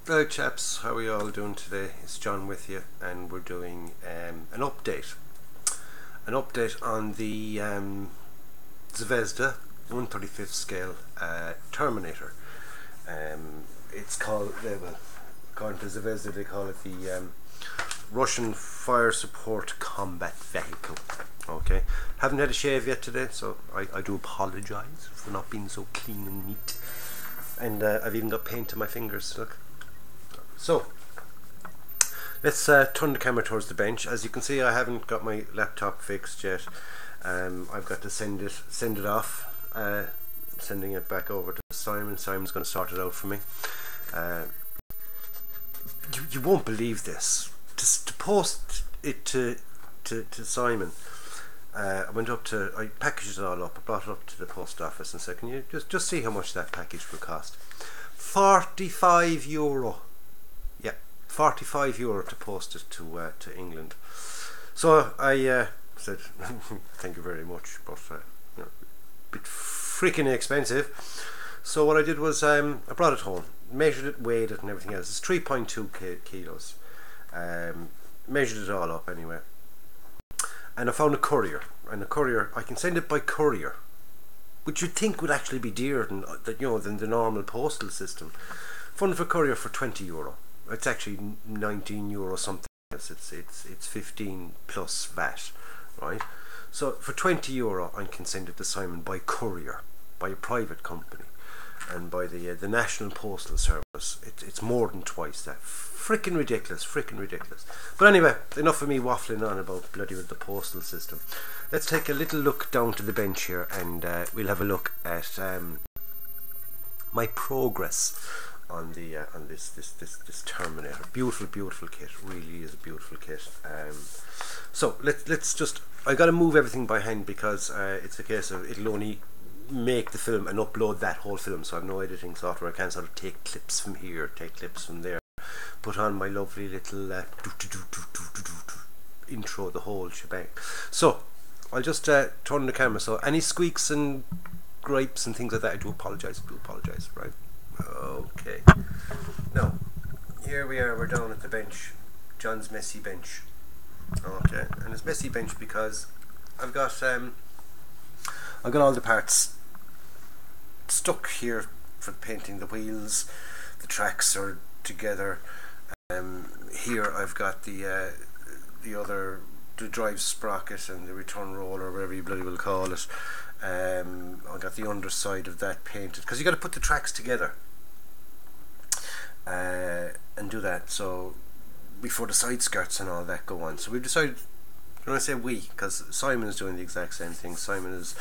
Hello chaps, how are you all doing today? It's John with you, and we're doing an update on the Zvezda 1/35th scale Terminator. It's called, according to Zvezda, they call it the Russian Fire Support Combat Vehicle. Okay, haven't had a shave yet today, so I do apologise for not being so clean and neat. And I've even got paint on my fingers, look. So let's turn the camera towards the bench. As you can see, I haven't got my laptop fixed yet. I've got to send it off, sending it back over to Simon. Simon's going to sort it out for me. You won't believe this. To post it to Simon, I packaged it all up. I brought it up to the post office and said, "Can you just see how much that package will cost?" €45. Yeah, €45 to post it to England. So I said, "Thank you very much, but a bit freaking expensive." So what I did was I brought it home, measured it, weighed it, and everything else. It's 3.2 kilos. Measured it all up anyway, and I found a courier. And a courier, I can send it by courier, which you'd think would actually be dearer than the normal postal system. Found for courier for €20. It's actually €19 something. It's 15 plus VAT, right? So for €20, I can send it to Simon by courier, by a private company, and by the National Postal Service. It's more than twice that. Freaking ridiculous. But anyway, enough of me waffling on about bloody with the postal system. Let's take a little look down to the bench here, and we'll have a look at my progress on the on this Terminator. Beautiful kit. Really is a beautiful kit. So let's just. I got to move everything by hand because it's a case of it'll only make the film and upload that whole film, so I have no editing software. I can't sort of take clips from here, take clips from there, put on my lovely little intro, the whole shebang. So I'll just turn the camera. So any squeaks and gripes and things like that, I do apologise, right? Okay. Now, here we are, we're down at the bench, John's messy bench. Okay, and it's messy bench because I've got all the parts stuck here for painting. The wheels, the tracks are together. Here I've got the drive sprocket and the return roller, whatever you bloody will call it. I got the underside of that painted because you got to put the tracks together and do that. So before the side skirts and all that go on. So we've decided. When I say we, because Simon is doing the exact same thing. Simon's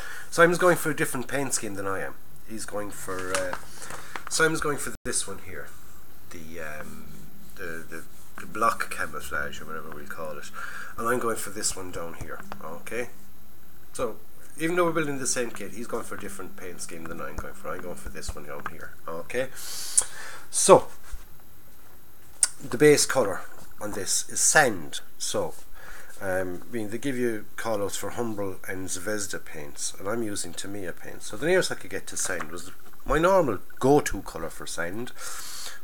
going for a different paint scheme than I am. He's going for Simon's going for this one here, the block camouflage or whatever we'll call it, and I'm going for this one down here. Okay, so even though we're building the same kit, he's going for a different paint scheme than I'm going for. I'm going for this one down here. Okay, so the base color on this is sand. So they give you call-outs for Humble and Zvezda paints, and I'm using Tamiya paints. So the nearest I could get to sand was my normal go-to colour for sand,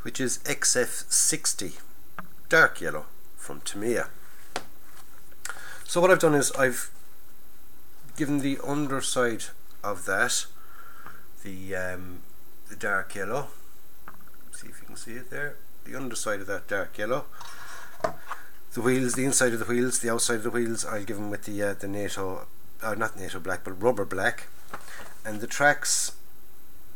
which is XF60 dark yellow from Tamiya. So what I've done is I've given the underside of that the dark yellow. See if you can see it there. The underside of that dark yellow. The wheels, the inside of the wheels, the outside of the wheels, I'll give them with the NATO, not NATO black, but rubber black. And the tracks,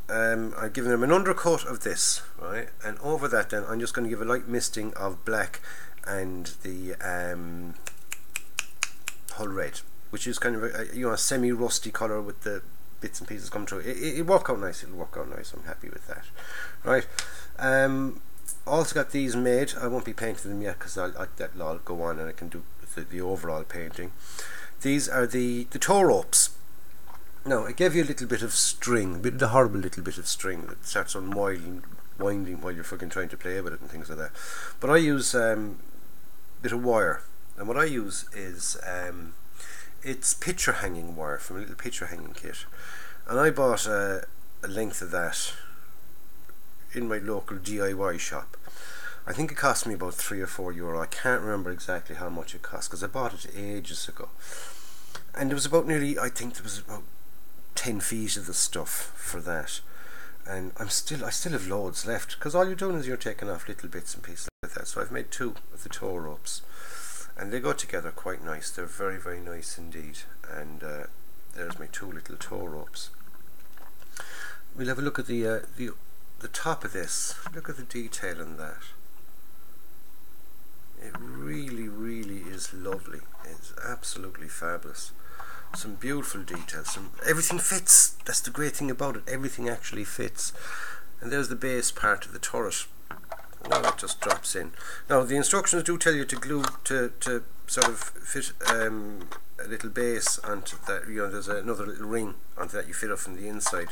I've given them an undercoat of this, right? And over that then, I'm just going to give a light misting of black and the hull red, which is kind of a semi-rusty colour with the bits and pieces coming through. It'll work out nice, I'm happy with that, right? Also got these made. I won't be painting them yet because that'll all go on and I can do the overall painting. These are the tow ropes. Now I gave you a little bit of string, the horrible little bit of string that starts unwinding while you're fucking trying to play with it and things like that. But I use a bit of wire, and what I use is it's picture hanging wire from a little picture hanging kit, and I bought a length of that in my local DIY shop. I think it cost me about €3 or €4. I can't remember exactly how much it cost because I bought it ages ago. And it was about nearly, I think there was about 10 feet of the stuff for that. And I still have loads left, because all you're doing is you're taking off little bits and pieces like that. So I've made 2 of the tow ropes, and they go together quite nice. They're very, very nice indeed. And there's my 2 little tow ropes. We'll have a look at the top of this. Look at the detail in that. It really, really is lovely. It's absolutely fabulous. Some beautiful details. Everything fits. That's the great thing about it. Everything actually fits. And there's the base part of the turret. Now that just drops in. Now the instructions do tell you to glue to sort of fit a little base onto that. You know, there's another little ring onto that you fit up from the inside,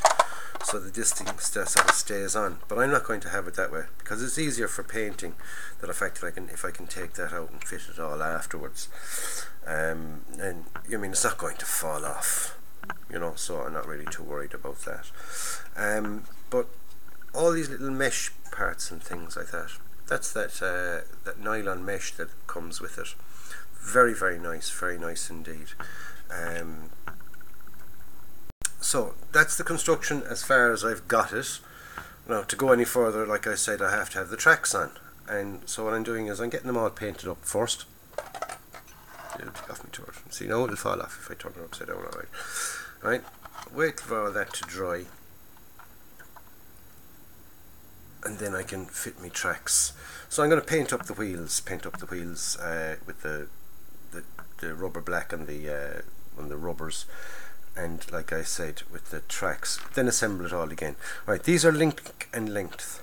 so that this thing sort of stays on. But I'm not going to have it that way because it's easier for painting. That if I can take that out and fit it all afterwards. And I mean, it's not going to fall off, you know, so I'm not really too worried about that. But all these little mesh parts and things like that, that's that nylon mesh that comes with it. Very, very nice indeed. So that's the construction as far as I've got it. Now to go any further, like I said, I have to have the tracks on, and so what I'm doing is I'm getting them all painted up first. Take off my turret. See, now it'll fall off if I turn it upside down. Alright. Right. Wait for all that to dry, and then I can fit my tracks. So I'm going to paint up the wheels. With the rubber black on the rubbers, and like I said, with the tracks. Then assemble it all again. Right. These are link and length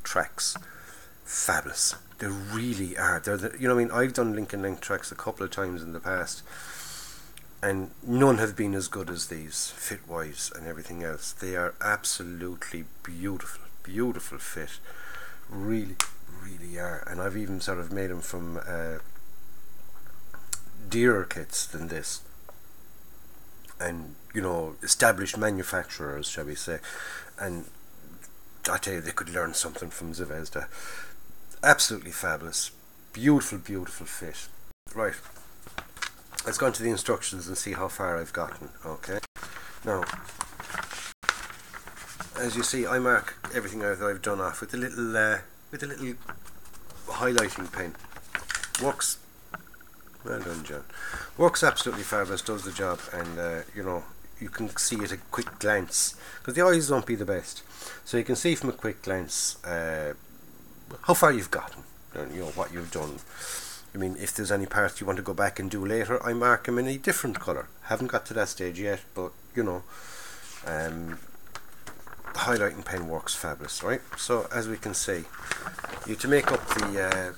tracks. Fabulous. They really are. You know what I mean? I've done link and length tracks a couple of times in the past, and none have been as good as these, fit wise and everything else. They are absolutely beautiful fit. Really, really are. And I've even sort of made them from dearer kits than this, and you know, established manufacturers, shall we say. And I tell you, they could learn something from Zvezda. Absolutely fabulous. Beautiful fit. Right. Let's go into the instructions and see how far I've gotten. Okay. Now, as you see, I mark everything that I've done off with a little highlighting pen. Works. Well done, John. Works absolutely fabulous. Does the job, and you know, you can see at a quick glance, because the eyes won't be the best, so you can see from a quick glance how far you've gotten, and you know what you've done. I mean, if there's any parts you want to go back and do later, I mark them in a different colour. Haven't got to that stage yet, but you know, the highlighting pen works fabulous, right? So as we can see, you to make up the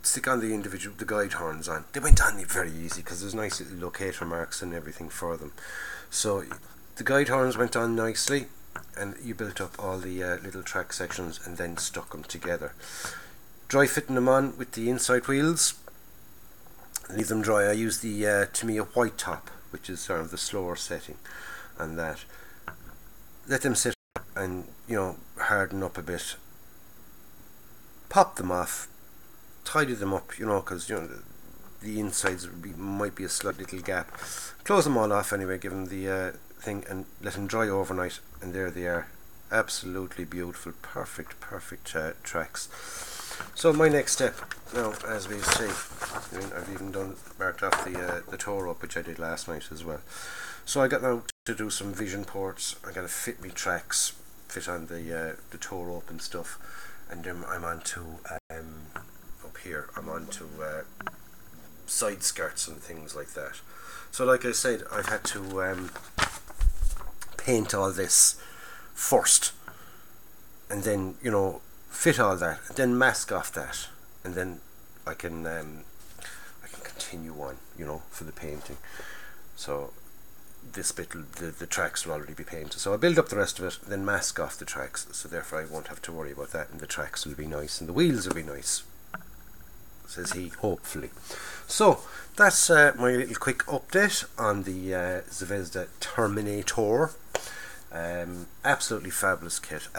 stick on the guide horns on. They went on very easy because there's nice little locator marks and everything for them. So the guide horns went on nicely, and you built up all the little track sections and then stuck them together. Dry fitting them on with the inside wheels. Leave them dry. I use the Tamiya white top, which is sort of the slower setting on that. Let them sit and, you know, harden up a bit. Pop them off. Tidy them up, you know, because, you know, the insides might be a slight little gap. Close them all off anyway, give them the thing, and let them dry overnight, and there they are. Absolutely beautiful, perfect tracks. So my next step now, as we see, I mean, I've even marked off the tow rope, which I did last night as well. So I got now to do some vision ports. I got to fit me tracks, fit on the tow rope and stuff, and then I'm on to up here. I'm on to side skirts and things like that. So like I said, I've had to paint all this first, and then, you know, fit all that, and then mask off that, and then I can continue on, you know, for the painting. So this bit, the tracks will already be painted, so I build up the rest of it, then mask off the tracks, so therefore I won't have to worry about that, and the tracks will be nice, and the wheels will be nice, says he, hopefully. So that's my little quick update on the Zvezda Terminator. Absolutely fabulous kit,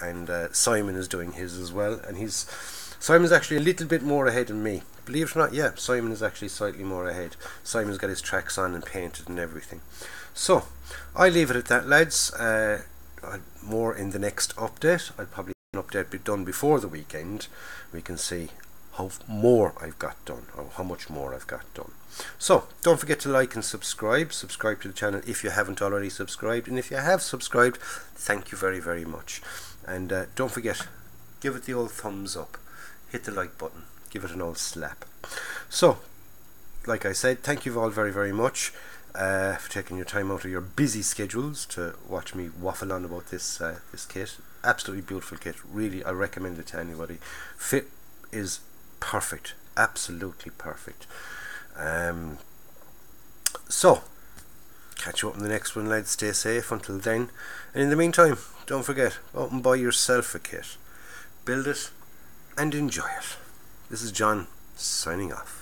and Simon is doing his as well, and Simon's actually a little bit more ahead than me, believe it or not. Yeah, Simon is actually slightly more ahead. Simon's got his tracks on and painted and everything. So I leave it at that, lads. More in the next update. I'll probably have an update be done before the weekend. We can see how more I've got done, or how much more I've got done. So don't forget to like and subscribe to the channel if you haven't already subscribed, and if you have subscribed, thank you very, very much. And don't forget, give it the old thumbs up, hit the like button, give it an old slap. So like I said, thank you all very, very much for taking your time out of your busy schedules to watch me waffle on about this kit. Absolutely beautiful kit, really. I recommend it to anybody. Fit is perfect, absolutely perfect. So catch you up in the next one, lads. Stay safe until then, and in the meantime, don't forget, go out and buy yourself a kit, build it and enjoy it. This is John signing off.